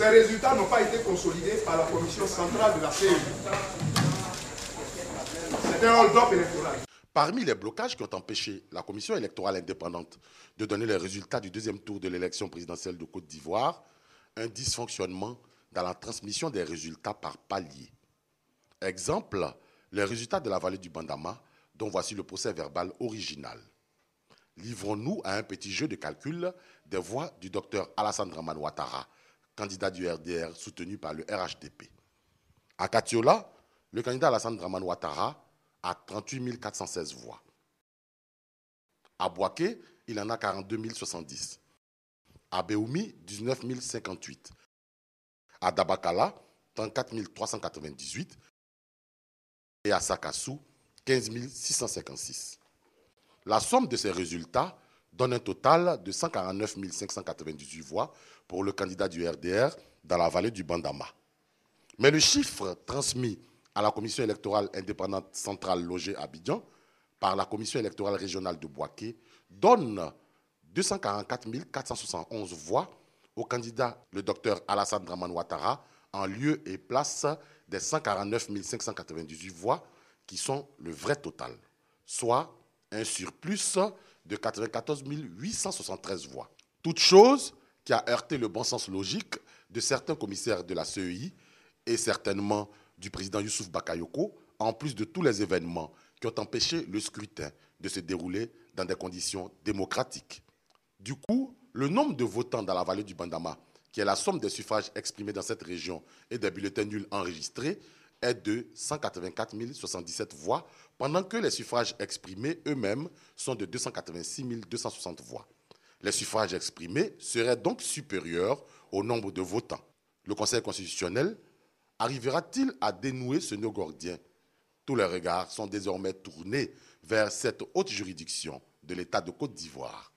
Ces résultats n'ont pas été consolidés par la commission centrale de la CEI. C'est un hold-up électoral. Parmi les blocages qui ont empêché la commission électorale indépendante de donner les résultats du deuxième tour de l'élection présidentielle de Côte d'Ivoire, un dysfonctionnement dans la transmission des résultats par palier. Exemple, les résultats de la vallée du Bandama, dont voici le procès verbal original. Livrons-nous à un petit jeu de calcul des voix du docteur Alassane Dramane Ouattara, candidat du RDR soutenu par le RHDP. À Katiola, le candidat Alassane Dramane Ouattara a 38 416 voix. À Bouaké, il en a 42 070. À Béoumi, 19 058. À Dabakala, 34 398. Et à Sakassou, 15 656. La somme de ces résultats donne un total de 149 598 voix pour le candidat du RDR dans la vallée du Bandama. Mais le chiffre transmis à la commission électorale indépendante centrale logée à Abidjan par la commission électorale régionale de Bouaké donne 244 471 voix au candidat, le docteur Alassane Dramane Ouattara, en lieu et place des 149 598 voix qui sont le vrai total, soit un surplus de 94 873 voix. Toute chose qui a heurté le bon sens logique de certains commissaires de la CEI et certainement du président Youssouf Bakayoko, en plus de tous les événements qui ont empêché le scrutin de se dérouler dans des conditions démocratiques. Du coup, le nombre de votants dans la vallée du Bandama, qui est la somme des suffrages exprimés dans cette région et des bulletins nuls enregistrés, est de 184 077 voix, pendant que les suffrages exprimés eux-mêmes sont de 286 260 voix. Les suffrages exprimés seraient donc supérieurs au nombre de votants. Le Conseil constitutionnel arrivera-t-il à dénouer ce nœud gordien? Tous les regards sont désormais tournés vers cette haute juridiction de l'État de Côte d'Ivoire.